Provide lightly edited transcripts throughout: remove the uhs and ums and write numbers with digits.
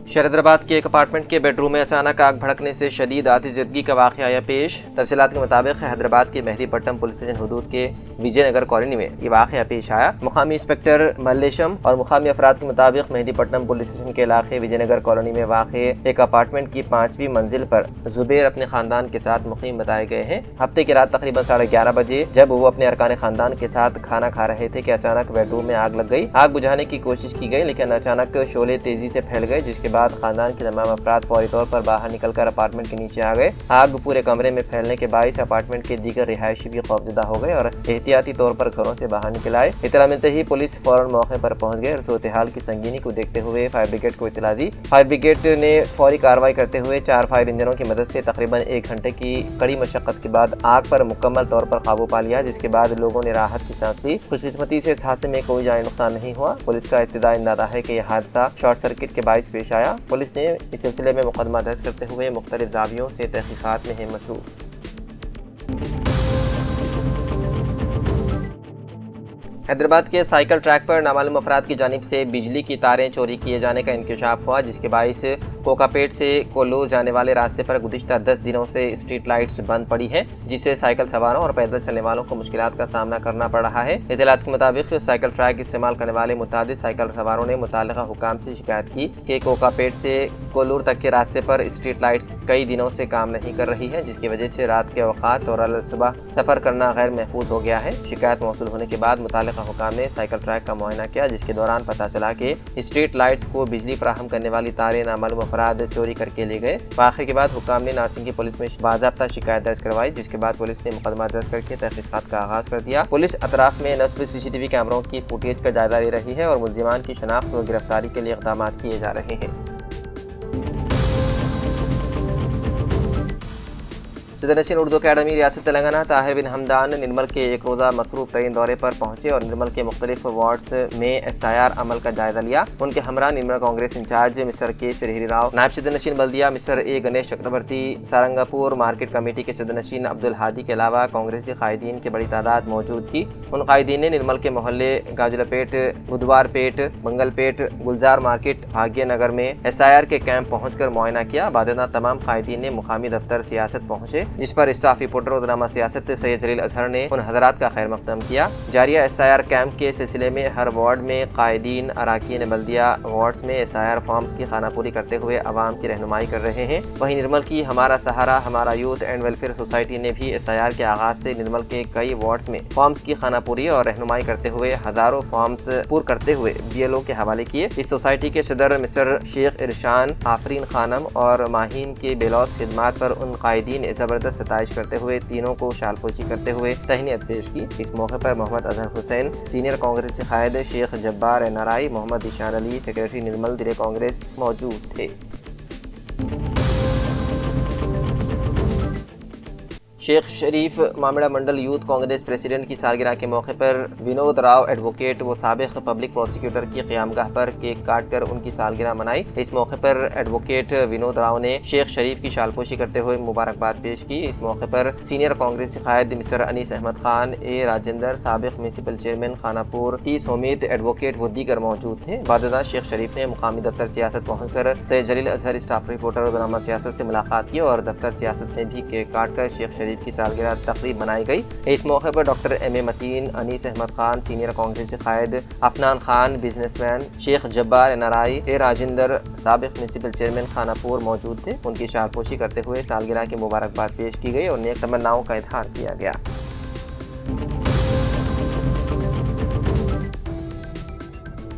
शहरीदराबाद के एक अपार्टमेंट के बेडरूम में अचानक आग भड़कने से शदीद आतिशबाजी का वाक़या आया पेश। तफसीलात के मुताबिक हैदराबाद के मेहदीपट्टनम पुलिस स्टेशन हदूद के विजयनगर कॉलोनी में ये वाक़या पेश आया। मुकामी इंस्पेक्टर मल्लेशम और मुकामी अफराद के मुताबिक मेहदीपट्टनम पुलिस स्टेशन के इलाके विजयनगर कॉलोनी में वाक़े एक अपार्टमेंट की 5वीं मंजिल पर जुबैर अपने खानदान के साथ मुकीम बताए गए हैं। हफ्ते की रात तकरीबन 11:30 बजे जब वो अपने अरकान खानदान के साथ खाना खा रहे थे कि अचानक बेडरूम में आग लग गई। आग बुझाने की कोशिश की गई लेकिन अचानक शोले तेजी से फैल गए, जिसके बाद खानदान के तमाम अफराद फौरी तौर पर बाहर निकलकर अपार्टमेंट के नीचे आ गए। आग पूरे कमरे में फैलने के बायस अपार्टमेंट के दीगर रिहायशी भी खौफजदा हो गए और एहतियाती तौर पर घरों से बाहर निकल आए। इत्तला मिलते ही पुलिस फौरन मौके पर पहुंच गए और सूरत हाल की संगीनी को देखते हुए फायर ब्रिगेड को इत्तला दी। फायर ब्रिगेड ने फौरी कार्रवाई करते हुए 4 फायर इंजनों की मदद से तकरीबन 1 घंटे की कड़ी मशक्कत के बाद आग पर मुकम्मल तौर पर काबू पा लिया, जिसके बाद लोगों ने राहत की सांस ली। खुशकिस्मती से इस हादसे में कोई जानी नुकसान नहीं हुआ। पुलिस का इब्तिदाई अंदाजा है कि यह हादसा शॉर्ट सर्किट के बायस पेश आया। पुलिस ने इस सिलसिले में मुकदमा दर्ज करते हुए मुख्तलिफ जावियों से तहकीकात में है मसरूफ। हैदराबाद के साइकिल ट्रैक पर नामालूम अफराद की जानिब से बिजली की तारें चोरी किए जाने का इंकशाफ हुआ, जिसके बायस कोकापेट से कोल्लूर जाने वाले रास्ते पर गुज़िश्ता 10 दिनों से स्ट्रीट लाइट्स बंद पड़ी हैं, जिससे साइकिल सवारों और पैदल चलने वालों को मुश्किलात का सामना करना पड़ रहा है। इत्तलात के मुताबिक साइकिल ट्रैक इस्तेमाल करने वाले मुतादिद साइकिल सवारों ने मुताल्लिका हुकाम से शिकायत की कि कोकापेट से कोल्लूर तक के रास्ते पर स्ट्रीट लाइट्स कई दिनों से काम नहीं कर रही है, जिसकी वजह से रात के औकात और सुबह सफर करना गैर महफूज हो गया है। शिकायत मौसूल होने के बाद मुताल्लिका हुकाम ने साइकिल ट्रैक का मुआयना किया, जिसके दौरान पता चला कि स्ट्रीट लाइट्स को बिजली फराहम करने वाली तारें नामालूम अफराद चोरी करके ले गए। वाक़े के बाद हुकाम ने नासिंगी पुलिस में बाज़ाब्ता शिकायत दर्ज करवाई, जिसके बाद पुलिस ने मुकदमा दर्ज करके तहकीकात का आगाज कर दिया। पुलिस अतराफ में नस्ब CCTV कैमरों की फुटेज का जायजा ले रही है और मुल्जिमान की शनाख्त व गिरफ्तारी के लिए इक़दाम किए जा रहे हैं। सदरनशीन उर्दू अकादमी रियासत तेलंगाना ताहिर बिन हमदान निर्मल के एक रोज़ा मसरूफ तरीन दौरे पर पहुंचे और निर्मल के मुख्तलिफ वार्ड्स में SIR अमल का जायजा लिया। उनके हमरा निर्मल कांग्रेस इंचार्ज मिस्टर के श्रीहरि राव, नायब सदरनशीन बल्दिया mister A Ganesh Chakravarthi, Sarangapur market committee के सदरनशीन अब्दुल हादी के अलावा कांग्रेसी कायदीन की बड़ी तादाद मौजूद थी। उन कायदीन ने निर्मल के मोहल्ले गाजुलापेट, बुधवारपेट, मंगलपेट, गुलजार मार्केट, भाग्यनगर में SIR के कैंप पहुँचकर मुआयना किया। बादना तमाम कायदीन ने मुकामी दफ्तर सियासत पहुँचे, जिस पर स्टाफ रिपोर्टर उदनामा सियासत सैयद जलील अजहर ने उन हजरात का खैर मकदम किया। जारिया SIR कैंप के सिलसिले में हर वार्ड में कायदीन अराकीन बल्दिया वार्ड्स में SIR फॉर्म्स की खानापुरी करते हुए आवाम की रहनुमाई कर रहे हैं। वहीं निर्मल की हमारा सहारा हमारा यूथ एंड वेलफेयर सोसाइटी ने भी SIR के आगाज से निर्मल के कई वार्ड्स में फॉर्म्स की खानापुरी और रहनुमाई करते हुए हजारों फॉर्म्स पूर करते हुए BLO के हवाले किए। इस सोसाइटी के सदर मिस्टर शेख इरशान, आफरीन खानम और माहीन के बेलौस खिदमात पर उन कायदीन ने जबरदस्त सताइश करते हुए तीनों को शालपोशी करते हुए तहनीत पेश की। इस मौके पर मोहम्मद अजहर हुसैन, सीनियर कांग्रेसी कायद शेख जब्बार NRI, मोहम्मद ईशान अली, सेक्रेटरी निर्मल दिले कांग्रेस मौजूद थे। शेख शरीफ मामड़ा मंडल यूथ कांग्रेस प्रेसिडेंट की सालगिरह के मौके पर विनोद राव एडवोकेट व साबिक पब्लिक प्रोसिक्यूटर की क़यामगाह पर केक काट कर उनकी सालगिरह मनाई। इस मौके पर एडवोकेट विनोद राव ने शेख शरीफ की शालपोशी करते हुए मुबारकबाद पेश की। इस मौके पर सीनियर कांग्रेसी कायद मिस्टर अनीस अहमद खान, A राजेंद्र, साबिक municipal chairman Khanapur T सोमित, advocate व दीगर मौजूद थे। बाद शेख शरीफ ने मुकामी दफ्तर सियासत पहुँचकर सैयद जलील अजहर स्टाफ रिपोर्टर उदनामा सियासत से मुलाकात की और दफ्तर सियासत में भी केक काट कर शेख शरीफ की सालगिरह तकरीब मनाई गई। इस मौके पर doctor M.A. Mateen, Anees Ahmed Khan, senior कांग्रेसी कायद Afnan Khan, businessman Sheikh Jabbar NRI, A Rajendra, साबिक म्यूनसिपल चेयरमैन खानापुर मौजूद थे। उनकी शालपोशी करते हुए सालगिरह की मुबारकबाद पेश की गई और नेक तमन्नाओं का इजहार किया गया।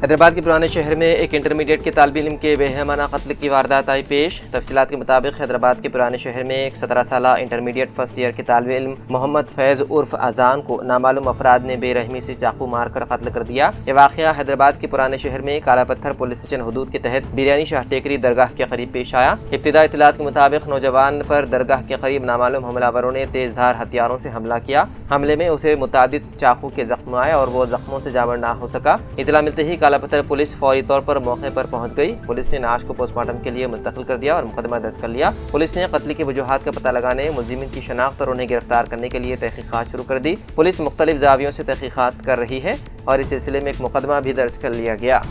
हैदराबाद के पुराने शहर में एक इंटरमीडिएट के तालिब इल्म के बेहमाना कत्ल की वारदात आई पेश। तफसीलात के मुताबिक हैदराबाद के पुराने शहर में एक 17 साला इंटरमीडिएट फर्स्ट ईयर के तालिब इल्म मोहम्मद फैज़ उर्फ अजान को नामालूम अफराद ने बेरहमी से चाकू मारकर कत्ल कर दिया। यह वाक़या हैदराबाद के पुराने शहर में काला पत्थर पुलिस स्टेशन हदूद के तहत बिरयानी शाह टेकरी दरगाह के करीब पेश आया। इब्तिदाई इत्तलात के मुताबिक नौजवान पर दरगाह के करीब नामालूम हमलावरों ने तेजधार हथियारों से हमला किया। हमले में उसे मुतादिद चाकू के जख्म आए और वो जख्मों से जाबर ना हो सका। इत्तला मिलते ही का लापता पुलिस फौरी तौर पर मौके पर पहुंच गई। पुलिस ने लाश को पोस्टमार्टम के लिए मुंतकिल कर दिया और मुकदमा दर्ज कर लिया। पुलिस ने कत्ल की वजूहात का पता लगाने, मुलजिमिन की शनाख्त और उन्हें गिरफ्तार करने के लिए तहकीकात शुरू कर दी। पुलिस मुख्तलिफ जावियों से तहकीकात कर रही है और इस सिलसिले में एक मुकदमा भी दर्ज कर लिया गया।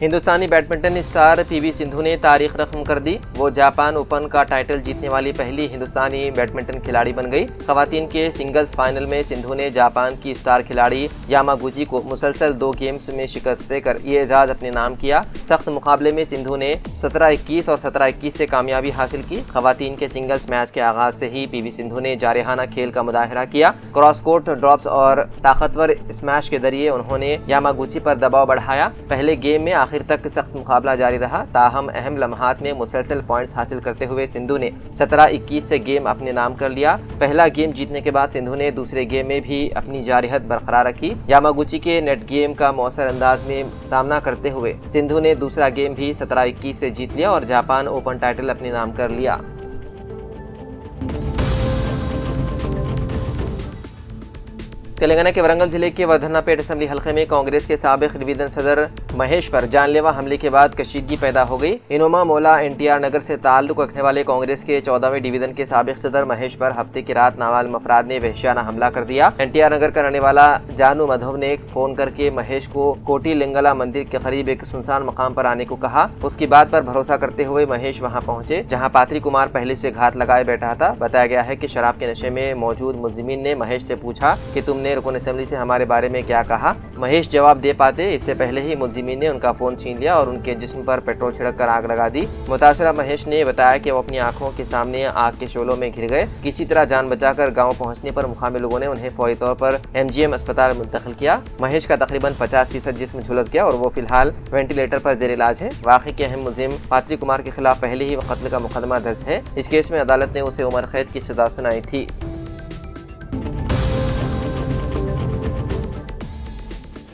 हिंदुस्तानी बैडमिंटन स्टार पीवी सिंधु ने तारीख रकम कर दी। वो जापान ओपन का टाइटल जीतने वाली पहली हिंदुस्तानी बैडमिंटन खिलाड़ी बन गई। खवातीन के सिंगल्स फाइनल में सिंधु ने जापान की स्टार खिलाड़ी यामागुची को मुसलसल 2 गेम्स में शिकस्त देकर ये एजाज अपने नाम किया। सख्त मुकाबले में सिंधु ने 17-21 और 17-21 से कामयाबी हासिल की। खवातीन के सिंगल्स मैच के आगाज से ही पीवी सिंधु ने जारहाना खेल का मुजाहरा किया। क्रॉस कोर्ट ड्रॉप्स और ताकतवर स्मैश के जरिए उन्होंने यामागुची पर दबाव बढ़ाया। पहले गेम में आखिर तक सख्त मुकाबला जारी रहा, ताहम अहम लम्हात में मुसलसल पॉइंट्स हासिल करते हुए सिंधु ने 17-21 से गेम अपने नाम कर लिया। पहला गेम जीतने के बाद सिंधु ने दूसरे गेम में भी अपनी जारहत बरकरार रखी। यामागुची के नेट गेम का मौसर अंदाज में सामना करते हुए सिंधु ने दूसरा गेम भी 17-21 से जीत लिया और जापान ओपन टाइटल अपने नाम कर लिया। तेलंगाना के वरंगल जिले के वर्धन्नापेट असेंबली हलके में कांग्रेस के साबिक डिवीजन सदर महेश पर जानलेवा हमले के बाद कशीदगी पैदा हो गई। इनोमा मोला एनटीआर नगर से ताल्लुक रखने वाले कांग्रेस के 14वें डिवीजन के साबिक सदर महेश पर हफ्ते की रात नामालूम अफराद ने वहशियाना हमला कर दिया। एनटीआर नगर का रहने वाला जानू मधव ने फोन करके महेश को कोटी लिंगला मंदिर के करीब एक सुनसान मकाम पर आने को कहा। उसकी बात पर भरोसा करते हुए महेश वहां पहुंचे, जहां पात्री कुमार पहले से घात लगाए बैठा था। बताया गया है कि शराब के नशे में मौजूद मुलजिमीन ने महेश से पूछा कि तुमने रुकन असेंबली से हमारे बारे में क्या कहा। महेश जवाब दे पाते इससे पहले ही मुलजिमीन ने उनका फोन छीन लिया और उनके जिस्म पर पेट्रोल छिड़क कर आग लगा दी। मुतासरा महेश ने बताया कि वो अपनी आंखों के सामने आग के शोलों में घिर गए। किसी तरह जान बचाकर गांव पहुंचने पर मुकामी लोगों ने उन्हें फौरी तौर पर MGM अस्पताल मुंतकिल किया। महेश का तकरीबन 50% जिस्म झुलस गया और वो फिलहाल वेंटिलेटर पर जेर इलाज है। वाक़ई के अहम मुलजिम पात्री कुमार के खिलाफ पहले ही कत्ल का मुकदमा दर्ज है। इस केस में अदालत ने उसे उम्र कैद की सजा सुनाई थी।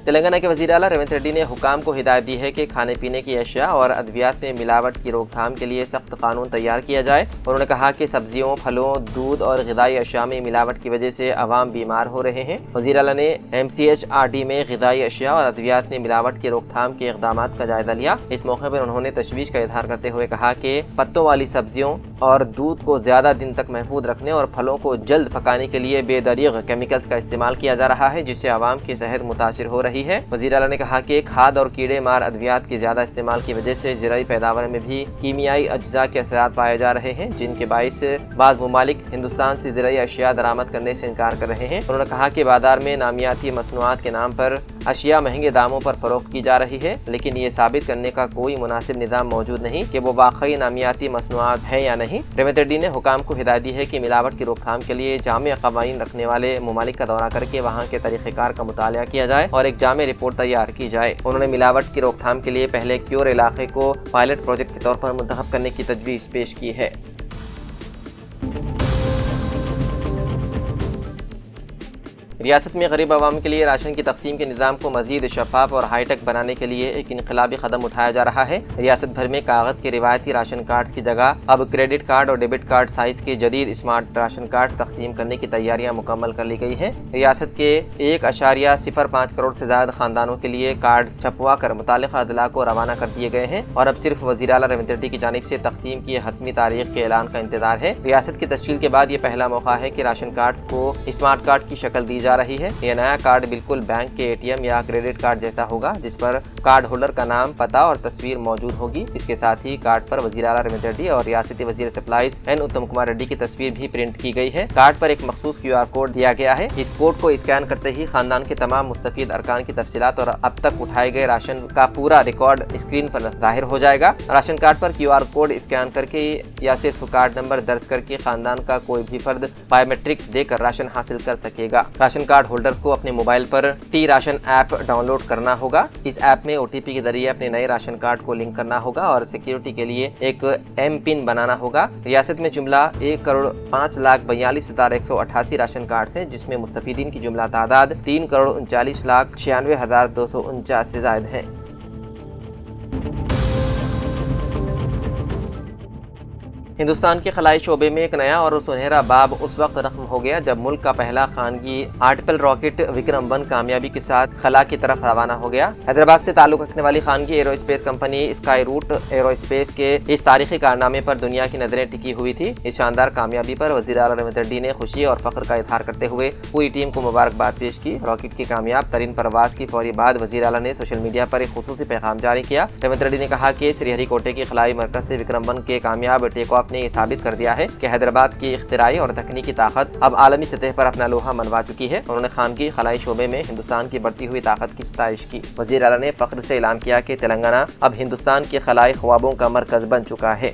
तेलंगाना के वज़ीर आला रेवंत रेड्डी ने हुकाम को हिदायत दी है कि खाने पीने की अशिया और अद्वियात में मिलावट की रोकथाम के लिए सख्त कानून तैयार किया जाए। उन्होंने कहा कि सब्जियों, फलों, दूध और ग़िज़ाई अशिया में मिलावट की वजह से अवाम बीमार हो रहे हैं। वज़ीर आला ने MCHRD में ग़िज़ाई अशिया और अद्वियात में मिलावट की रोकथाम के इक़दाम का जायजा लिया। इस मौके पर उन्होंने तशवीश का इज़हार करते हुए कहा कि पत्तों वाली सब्जियों और दूध को ज़्यादा दिन तक महफूज रखने और फलों को जल्द पकाने के लिए बेदरीग केमिकल्स का इस्तेमाल किया जा रहा है, जिससे आवाम की सेहत मुतासिर हो रही है। वज़ीर आला ने कहा कि खाद और कीड़े मार अद्वियात के ज्यादा इस्तेमाल की वजह से ज़राई पैदावार में भी कीमियाई अज्जा के असरात पाए जा रहे हैं, जिनके बाइस बाज़ ममालिक हिंदुस्तान से ज़राई अशिया दरामद करने से इनकार कर रहे हैं। उन्होंने कहा कि बाजार में नामियाती मसनूआत के नाम पर अशिया महंगे दामों पर फरोख्त की जा रही है, लेकिन ये साबित करने का कोई मुनासिब निज़ाम मौजूद नहीं कि वो वाकई नामियाती मसनूआत है या नहीं। रेवंत रेड्डी ने हुकाम को हिदायत दी है कि मिलावट की रोकथाम के लिए जामे क़वानीन रखने वाले ममालिक का दौरा करके वहाँ के तरीक़ेकार का मुतालिया किया जाए और एक जामे रिपोर्ट तैयार की जाए। उन्होंने मिलावट की रोकथाम के लिए पहले क्योर इलाके को पायलट प्रोजेक्ट के तौर पर मुंतखब करने की तजवीज़ पेश की है। रियासत में गरीब आवाम के लिए राशन की तकसीम के निज़ाम को मज़ीद शफ़ाफ और हाईटेक बनाने के लिए एक इनकलाबी कदम उठाया जा रहा है। रियासत भर में कागज़ के रिवायती राशन कार्ड की जगह अब क्रेडिट कार्ड और डेबिट कार्ड साइज़ के जदीद स्मार्ट राशन कार्ड तकसीम करने की तैयारियां मुकम्मल कर ली गई हैं। रियासत के 1.05 करोड़ से ज़्यादा ख़ानदानों के लिए कार्ड छपवा कर मुताल्लिक़ा अदला को रवाना कर दिए गए हैं और अब सिर्फ वज़ीर आला रेवंत रेड्डी की जानिब से तकसीम की हतमी तारीख के ऐलान का इंतजार है। रियासत की तश्कील के बाद ये पहला मौका है कि राशन कार्ड को स्मार्ट कार्ड की शक्ल दी जा रही है। यह नया कार्ड बिल्कुल बैंक के ATM या क्रेडिट कार्ड जैसा होगा, जिस पर कार्ड होल्डर का नाम, पता और तस्वीर मौजूद होगी। इसके साथ ही कार्ड पर वज़ीर आला रेवंत रेड्डी और रियासती वज़ीर सप्लाईज N उत्तम कुमार रेड्डी की तस्वीर भी प्रिंट की गई है। कार्ड पर एक मखसूस QR कोड दिया गया है। इस कोड को स्कैन करते ही खानदान के तमाम मुस्तफीद अरकान की तफसीलात और अब तक उठाए गए राशन का पूरा रिकॉर्ड स्क्रीन पर जाहिर हो जाएगा। राशन कार्ड पर QR कोड स्कैन करके या सिर्फ कार्ड नंबर दर्ज करके खानदान का कोई भी फर्द बायोमेट्रिक देकर राशन हासिल कर सकेगा। राशन कार्ड होल्डर को अपने मोबाइल पर T-राशन ऐप डाउनलोड करना होगा। इस ऐप में OTP के जरिए अपने नए राशन कार्ड को लिंक करना होगा और सिक्योरिटी के लिए एक M-पिन बनाना होगा। रियासत में जुमला 1,05,42,188 राशन कार्ड हैं, जिसमें मुस्तफीदीन की जुमला तादाद 3,39,96,249 से ज़ायद है। हिंदुस्तान के खलाई शोबे में एक नया और सुनहरा बाब उस वक्त रख्म हो गया जब मुल्क का पहला खानगी आर्टिफिशियल रॉकेट विक्रम-1 कामयाबी के साथ खला की तरफ रवाना हो गया। हैदराबाद से ताल्लुक रखने वाली खानगी aerospace company Skyroot aerospace के इस तारीखी कारनामे पर दुनिया की नजरें टिकी हुई थी। इस शानदार कामयाबी पर वज़ीर आला रवींद्र रेड्डी ने खुशी और फख्र का इजहार करते हुए पूरी टीम को मुबारकबाद पेश की। रॉकेट की कामयाब तरीन परवाज की फौरी बाद वज़ीर आला ने सोशल मीडिया पर एक खुसूसी पैगाम जारी किया। रवींद्र रेड्डी ने कहा कि श्रीहरिकोटे के खलाई मरकज से विक्रम-1 के कामयाब टेक ऑफ ने साबित कर दिया है कि हैदराबाद की इख्तिराई और तकनीकी ताकत अब आलमी सतह पर अपना लोहा मनवा चुकी है। उन्होंने खानगी खलाई शोबे में हिंदुस्तान की बढ़ती हुई ताकत की सताइश की। वज़ीर आला ने फख्र से ऐलान किया कि तेलंगाना अब हिंदुस्तान के खलाई ख्वाबों का मरकज बन चुका है।